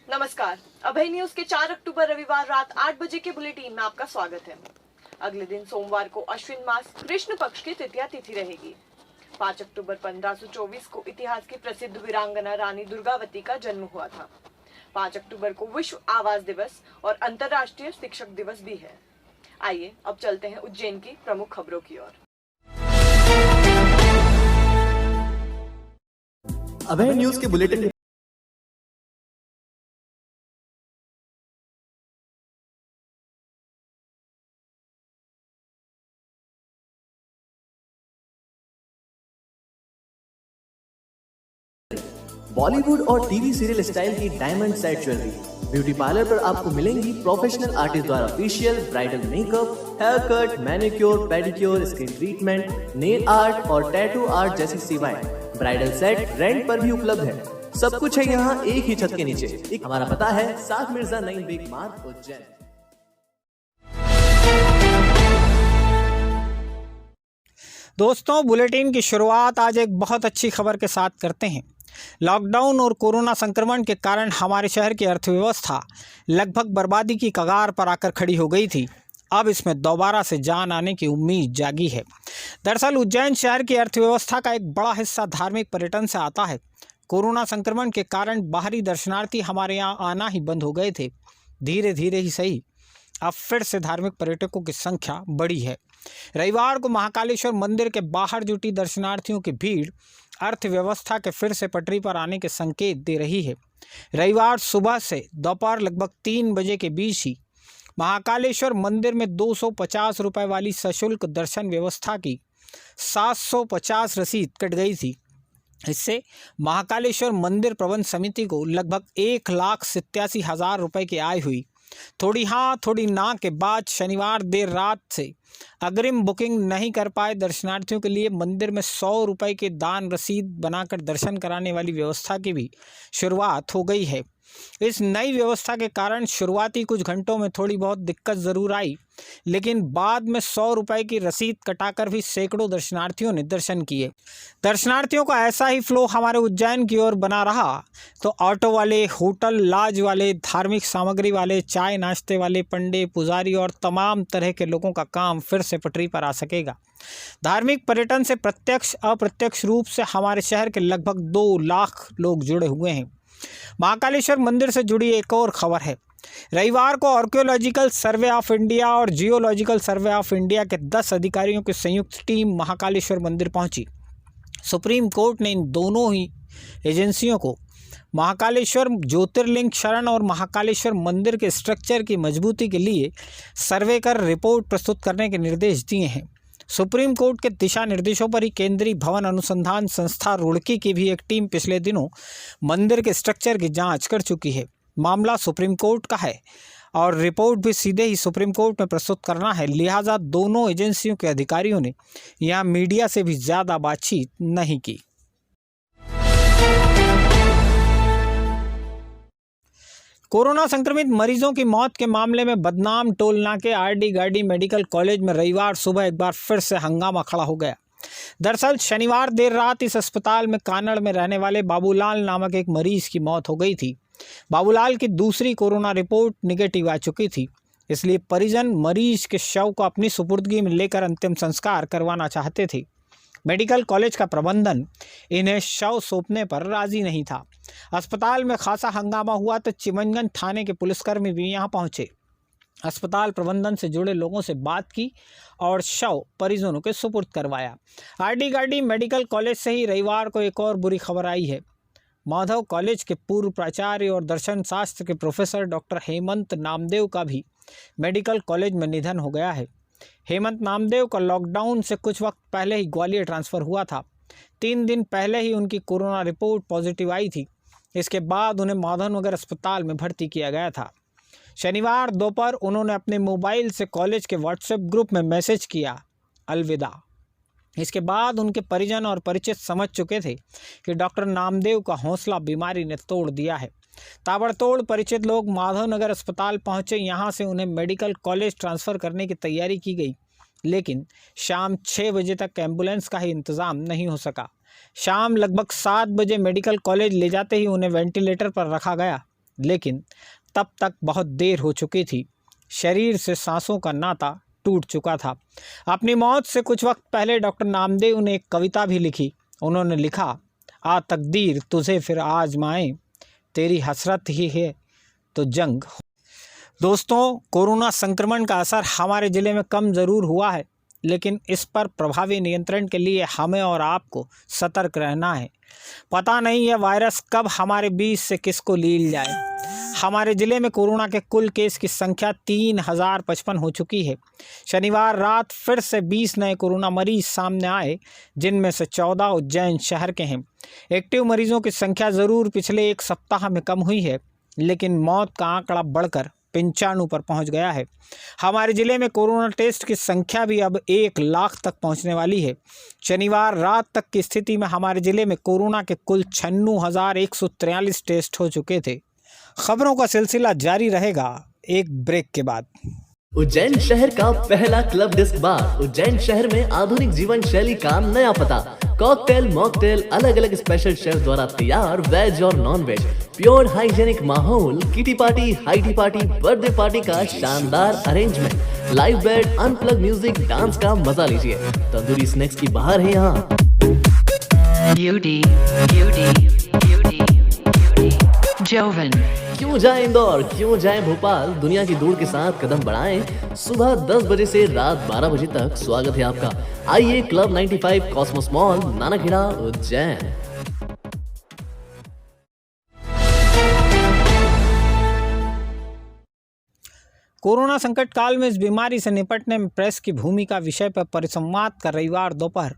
नमस्कार। अभय न्यूज के 4 अक्टूबर रविवार रात 8 बजे के बुलेटिन में आपका स्वागत है। अगले दिन सोमवार को अश्विन मास कृष्ण पक्ष की तृतीया तिथि रहेगी। 5 अक्टूबर 1524 को इतिहास की प्रसिद्ध वीरांगना रानी दुर्गावती का जन्म हुआ था। 5 अक्टूबर को विश्व आवास दिवस और अंतर्राष्ट्रीय शिक्षक दिवस भी है। आइए अब चलते हैं उज्जैन की प्रमुख खबरों की ओर। अभय न्यूज के बुलेटिन बॉलीवुड और टीवी सीरियल स्टाइल की diamond set jewellery beauty parlour पर आपको मिलेंगी प्रोफेशनल आर्टिस्ट द्वारा facial, bridal makeup, hair cut, manicure, pedicure, skin treatment, nail art और टैटू आर्ट जैसी सेवाएं। ब्राइडल सेट रेंट पर भी उपलब्ध है। सब कुछ है यहाँ एक ही छत के नीचे। हमारा पता है 7 मिर्जा नईम बेग मार्ग, उज्जैन। दोस्तों, बुलेटिन की शुरुआत आज एक बहुत अच्छी खबर के साथ करते हैं। लॉकडाउन और कोरोना संक्रमण के कारण हमारे शहर की अर्थव्यवस्था लगभग बर्बादी की कगार पर आकर खड़ी हो गई थी। अब इसमें दोबारा से जान आने की उम्मीद जागी है। दरअसल उज्जैन शहर की अर्थव्यवस्था का एक बड़ा हिस्सा धार्मिक पर्यटन से आता है। कोरोना संक्रमण के कारण बाहरी दर्शनार्थी हमारे यहाँ आना ही बंद हो गए थे। धीरे धीरे ही सही, अब फिर से धार्मिक पर्यटकों की संख्या बढ़ी है। रविवार को महाकालेश्वर मंदिर के बाहर जुटी दर्शनार्थियों की भीड़ अर्थव्यवस्था के फिर से पटरी पर आने के संकेत दे रही है। रविवार सुबह से दोपहर लगभग 3 बजे के बीच ही महाकालेश्वर मंदिर में 250 रुपये वाली सशुल्क दर्शन व्यवस्था की 750 रसीद कट गई थी। इससे महाकालेश्वर मंदिर प्रबंध समिति को लगभग 1,87,000 रुपये की आय हुई। थोड़ी हाँ थोड़ी ना के बाद शनिवार देर रात से अग्रिम बुकिंग नहीं कर पाए दर्शनार्थियों के लिए मंदिर में 100 रुपये के दान रसीद बनाकर दर्शन कराने वाली व्यवस्था की भी शुरुआत हो गई है। इस नई व्यवस्था के कारण शुरुआती कुछ घंटों में थोड़ी बहुत दिक्कत ज़रूर आई, लेकिन बाद में 100 रुपये की रसीद कटाकर भी सैकड़ों दर्शनार्थियों ने दर्शन किए। दर्शनार्थियों का ऐसा ही फ्लो हमारे उज्जैन की ओर बना रहा तो ऑटो वाले, होटल लॉज वाले, धार्मिक सामग्री वाले, चाय नाश्ते वाले, पंडे, पुजारी और तमाम तरह के लोगों का काम फिर से पटरी पर आ सकेगा। धार्मिक पर्यटन से प्रत्यक्ष अप्रत्यक्ष रूप से हमारे शहर के लगभग 2 लाख लोग जुड़े हुए हैं। महाकालेश्वर मंदिर से जुड़ी एक और खबर है। रविवार को आर्कियोलॉजिकल सर्वे ऑफ इंडिया और जियोलॉजिकल सर्वे ऑफ इंडिया के 10 अधिकारियों की संयुक्त टीम महाकालेश्वर मंदिर पहुंची। सुप्रीम कोर्ट ने इन दोनों ही एजेंसियों को महाकालेश्वर ज्योतिर्लिंग शरण और महाकालेश्वर मंदिर के स्ट्रक्चर की मजबूती के लिए सर्वे कर रिपोर्ट प्रस्तुत करने के निर्देश दिए हैं। सुप्रीम कोर्ट के दिशा निर्देशों पर ही केंद्रीय भवन अनुसंधान संस्था रुड़की की भी एक टीम पिछले दिनों मंदिर के स्ट्रक्चर की जांच कर चुकी है। मामला सुप्रीम कोर्ट का है और रिपोर्ट भी सीधे ही सुप्रीम कोर्ट में प्रस्तुत करना है। लिहाजा दोनों एजेंसियों के अधिकारियों ने यहाँ मीडिया से भी ज़्यादा बातचीत नहीं की। कोरोना संक्रमित मरीजों की मौत के मामले में बदनाम टोल नाके आरडी गार्डी मेडिकल कॉलेज में रविवार सुबह एक बार फिर से हंगामा खड़ा हो गया। दरअसल शनिवार देर रात इस अस्पताल में कानड़ में रहने वाले बाबूलाल नामक एक मरीज की मौत हो गई थी। बाबूलाल की दूसरी कोरोना रिपोर्ट निगेटिव आ चुकी थी, इसलिए परिजन मरीज के शव को अपनी सुपुर्दगी में लेकर अंतिम संस्कार करवाना चाहते थे। मेडिकल कॉलेज का प्रबंधन इन्हें शव सौंपने पर राजी नहीं था। अस्पताल में खासा हंगामा हुआ तो चिमनगंज थाने के पुलिसकर्मी भी यहां पहुंचे। अस्पताल प्रबंधन से जुड़े लोगों से बात की और शव परिजनों के सुपुर्द करवाया। आरडी गार्डी मेडिकल कॉलेज से ही रविवार को एक और बुरी खबर आई है। माधव कॉलेज के पूर्व प्राचार्य और दर्शन शास्त्र के प्रोफेसर डॉक्टर हेमंत नामदेव का भी मेडिकल कॉलेज में निधन हो गया है। हेमंत नामदेव का लॉकडाउन से कुछ वक्त पहले ही ग्वालियर ट्रांसफ़र हुआ था। 3 दिन पहले ही उनकी कोरोना रिपोर्ट पॉजिटिव आई थी। इसके बाद उन्हें माधवनगर अस्पताल में भर्ती किया गया था। शनिवार दोपहर उन्होंने अपने मोबाइल से कॉलेज के व्हाट्सएप ग्रुप में मैसेज किया, अलविदा। इसके बाद उनके परिजन और परिचित समझ चुके थे कि डॉक्टर नामदेव का हौसला बीमारी ने तोड़ दिया है। ताबड़तोड़ परिचित लोग माधवनगर अस्पताल पहुंचे। यहां से उन्हें मेडिकल कॉलेज ट्रांसफ़र करने की तैयारी की गई, लेकिन शाम 6 बजे तक एम्बुलेंस का ही इंतज़ाम नहीं हो सका। शाम लगभग 7 बजे मेडिकल कॉलेज ले जाते ही उन्हें वेंटिलेटर पर रखा गया। लेकिन तब तक बहुत देर हो चुकी थी। शरीर से सांसों का नाता टूट चुका था। अपनी मौत से कुछ वक्त पहले डॉक्टर नामदेव ने एक कविता भी लिखी। उन्होंने लिखा, आ तकदीर तुझे फिर आजमाए, तेरी हसरत ही है तो जंग। दोस्तों, कोरोना संक्रमण का असर हमारे ज़िले में कम ज़रूर हुआ है, लेकिन इस पर प्रभावी नियंत्रण के लिए हमें और आपको सतर्क रहना है। पता नहीं यह वायरस कब हमारे बीच से किसको लील जाए। हमारे ज़िले में कोरोना के कुल केस की संख्या 3055 हो चुकी है। शनिवार रात फिर से 20 नए कोरोना मरीज सामने आए, जिनमें से 14 उज्जैन शहर के हैं। एक्टिव मरीजों की संख्या ज़रूर पिछले एक सप्ताह में कम हुई है, लेकिन मौत का आंकड़ा बढ़कर 95 पर पहुंच गया है। हमारे ज़िले में कोरोना टेस्ट की संख्या भी अब 1 लाख तक पहुंचने वाली है। शनिवार रात तक की स्थिति में हमारे ज़िले में कोरोना के कुल 96,143 टेस्ट हो चुके थे। खबरों का सिलसिला जारी रहेगा एक ब्रेक के बाद। उज्जैन शहर का पहला क्लब डिस्क बार। उज्जैन शहर में आधुनिक जीवन शैली का नया पता। कॉकटेल, मॉकटेल, अलग अलग स्पेशल शेफ द्वारा तैयार वेज और नॉन वेज, प्योर हाइजेनिक माहौल, kitty party, high party, birthday party का शानदार arrangement, live band, unplug music, dance का मजा लीजिए। तंदूरी स्नैक्स की बाहर है यहाँ। Joven. क्यों जाए इंदौर, क्यों जाए भोपाल, दुनिया की दूर के साथ कदम बढ़ाएं। सुबह 10 बजे से रात 12 बजे तक स्वागत है आपका। आइए club 95 Cosmos mall, Nanakheda, Ujjain. Corona संकट काल में इस बीमारी से निपटने में प्रेस की भूमिका विषय पर परिसंवाद का रविवार दोपहर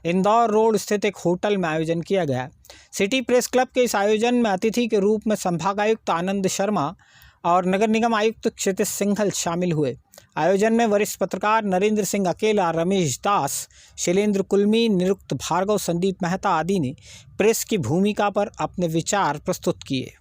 इंदौर रोड स्थित एक होटल में आयोजन किया गया। सिटी प्रेस क्लब के इस आयोजन में अतिथि के रूप में संभागायुक्त आनंद शर्मा और नगर निगम आयुक्त क्षितिज सिंघल शामिल हुए। आयोजन में वरिष्ठ पत्रकार नरेंद्र सिंह अकेला, रमेश दास, शैलेंद्र कुलमी, निरुक्त भार्गव, संदीप मेहता आदि ने प्रेस की भूमिका पर अपने विचार प्रस्तुत किए।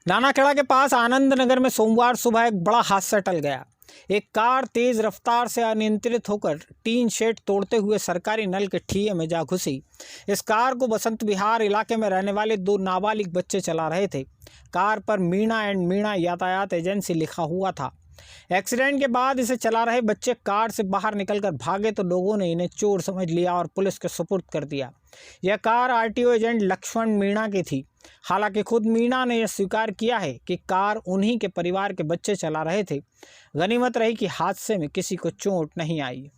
नानाखेड़ा के पास आनंद नगर में सोमवार सुबह एक बड़ा हादसा टल गया। एक कार तेज रफ्तार से अनियंत्रित होकर टीन शेड तोड़ते हुए सरकारी नल के ठिये में जा घुसी। इस कार को बसंत विहार इलाके में रहने वाले 2 नाबालिग बच्चे चला रहे थे। कार पर मीणा एंड मीणा यातायात एजेंसी लिखा हुआ था। एक्सीडेंट के बाद इसे चला रहे बच्चे कार से बाहर निकलकर भागे तो लोगों ने इन्हें चोर समझ लिया और पुलिस के सुपुर्द कर दिया। यह car RTO agent Laxman Meena की थी। हालांकि खुद मीणा ने यह स्वीकार किया है कि कार उन्हीं के परिवार के बच्चे चला रहे थे। गनीमत रही कि हादसे में किसी को चोट नहीं आई।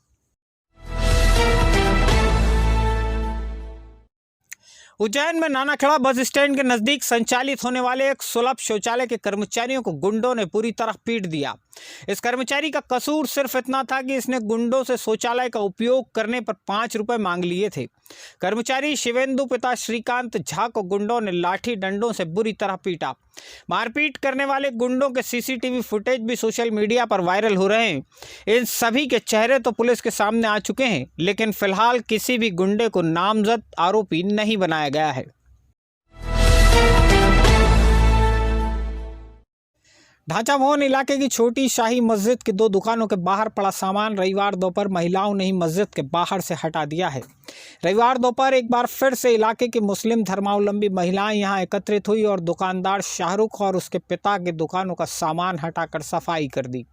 उज्जैन में नानाखेड़ा बस स्टैंड के नजदीक संचालित होने वाले एक सुलभ शौचालय के कर्मचारियों को गुंडों ने पूरी तरह पीट दिया। इस कर्मचारी का कसूर सिर्फ इतना था कि इसने गुंडों से शौचालय का उपयोग करने पर 5 रुपए मांग लिए थे। कर्मचारी शिवेंदु पिता श्रीकांत झा को गुंडों ने लाठी डंडों से बुरी तरह पीटा। मारपीट करने वाले गुंडों के सीसीटीवी फुटेज भी सोशल मीडिया पर वायरल हो रहे हैं। इन सभी के चेहरे तो पुलिस के सामने आ चुके हैं, लेकिन फिलहाल किसी भी गुंडे को नामजद आरोपी नहीं बनाया गया है। ढांचा भवन इलाके की छोटी शाही मस्जिद की 2 दुकानों के बाहर पड़ा सामान रविवार दोपहर महिलाओं ने ही मस्जिद के बाहर से हटा दिया है। रविवार दोपहर एक बार फिर से इलाके की मुस्लिम धर्मावलंबी महिलाएं यहां एकत्रित हुई और दुकानदार शाहरुख और उसके पिता की दुकानों का सामान हटाकर सफाई कर दी।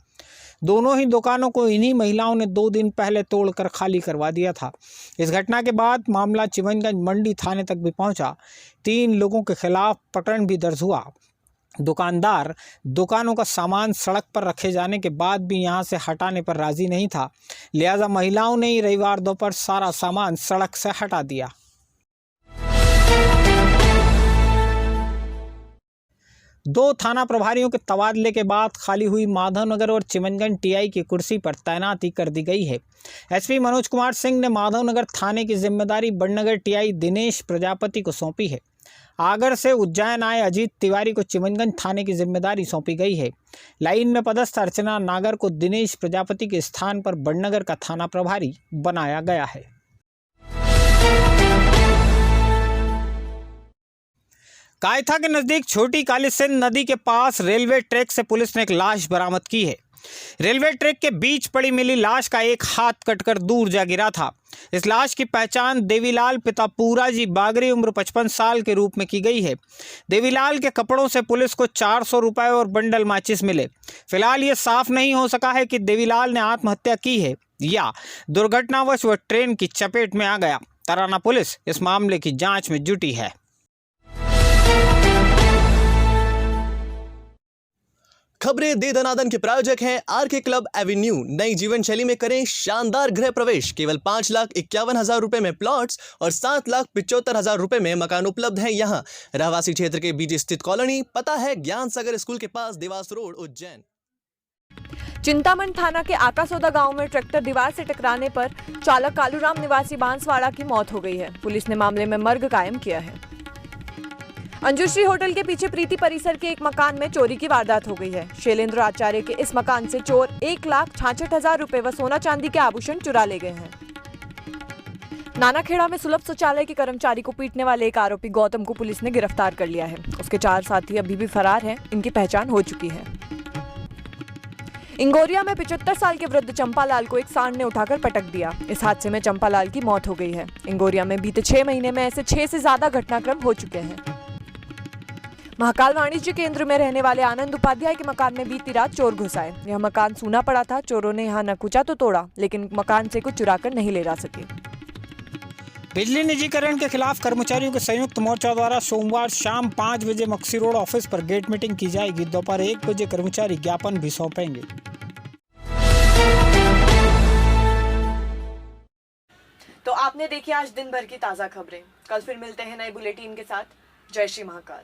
दोनों ही दुकानों को इन्हीं महिलाओं ने 2 दिन पहले तोड़कर खाली करवा दिया था। इस घटना के बाद मामला चिमनगंज मंडी थाने तक भी पहुंचा। 3 लोगों के खिलाफ प्रकरण भी दर्ज हुआ। दुकानदार दुकानों का सामान सड़क पर रखे जाने के बाद भी यहां से हटाने पर राजी नहीं था, लिहाजा महिलाओं ने ही रविवार दोपहर सारा सामान सड़क से हटा दिया। दो थाना प्रभारियों के तबादले के बाद खाली हुई माधवनगर और चिमनगंज टीआई की कुर्सी पर तैनाती कर दी गई है। एसपी मनोज कुमार सिंह ने माधवनगर थाने की जिम्मेदारी बड़नगर टीआई दिनेश प्रजापति को सौंपी है। आगर से उज्जैन आए अजीत तिवारी को चिमनगंज थाने की जिम्मेदारी सौंपी गई है। लाइन में पदस्थ अर्चना नागर को दिनेश प्रजापति के स्थान पर बड़नगर का थाना प्रभारी बनाया गया है। कायथा के नजदीक छोटी कालीसिंध नदी के पास रेलवे ट्रैक से पुलिस ने एक लाश बरामद की है। रेलवे ट्रैक के बीच पड़ी मिली लाश का एक हाथ कटकर दूर जा गिरा था। इस लाश की पहचान देवीलाल पिता पूराजी बागरी उम्र 55 साल के रूप में की गई है। देवीलाल के कपड़ों से पुलिस को 400 रुपए और बंडल माचिस मिले। फिलहाल ये साफ नहीं हो सका है कि देवीलाल ने आत्महत्या की है या दुर्घटनावश वह ट्रेन की चपेट में आ गया। तराना पुलिस इस मामले की जांच में जुटी है। खबरें दे दनादन के प्रायोजक हैं आरके क्लब एवेन्यू। नई जीवन शैली में करें शानदार गृह प्रवेश। केवल 5,51,000 रुपए में प्लॉट्स और 7,75,000 रुपए में मकान उपलब्ध हैं। यहाँ रहवासी क्षेत्र के बीच स्थित कॉलोनी, पता है ज्ञान सागर स्कूल के पास, देवास रोड, उज्जैन। चिंतामन थाना के आकासोदा गांव में ट्रैक्टर दीवार से टकराने पर चालक कालूराम निवासी बांसवाड़ा की मौत हो गई है। पुलिस ने मामले में मर्ग कायम किया है। अंजुश्री होटल के पीछे प्रीति परिसर के एक मकान में चोरी की वारदात हो गई है। शैलेंद्र आचार्य के इस मकान से चोर 1,66,000 रुपए व सोना चांदी के आभूषण चुरा ले गए हैं। नानाखेड़ा में सुलभ शौचालय के कर्मचारी को पीटने वाले एक आरोपी गौतम को पुलिस ने गिरफ्तार कर लिया है। उसके 4 साथी अभी भी फरार हैं। इनकी पहचान हो चुकी है। इंगोरिया में 75 साल के वृद्ध चंपालाल को एक सांड ने उठाकर पटक दिया। इस हादसे में चंपालाल की मौत हो गई है। इंगोरिया में बीते 6 महीने में ऐसे 6 से ज्यादा घटनाक्रम हो चुके हैं। महाकाल वाणिज्य केंद्र में रहने वाले आनंद उपाध्याय के मकान में बीती रात चोर घुस आए। यह मकान सूना पड़ा था। चोरों ने यहाँ नकुचा तो तोड़ा, लेकिन मकान से कुछ चुरा कर नहीं ले जा सके। बिजली निजीकरण के खिलाफ कर्मचारियों के संयुक्त मोर्चा द्वारा सोमवार शाम 5 बजे मक्सी रोड ऑफिस पर गेट मीटिंग की जाएगी। दोपहर 1 बजे कर्मचारी ज्ञापन भी सौंपेंगे। तो आपने देखी आज दिन भर की ताजा खबरें। कल फिर मिलते हैं नए बुलेटिन के साथ। जय श्री महाकाल।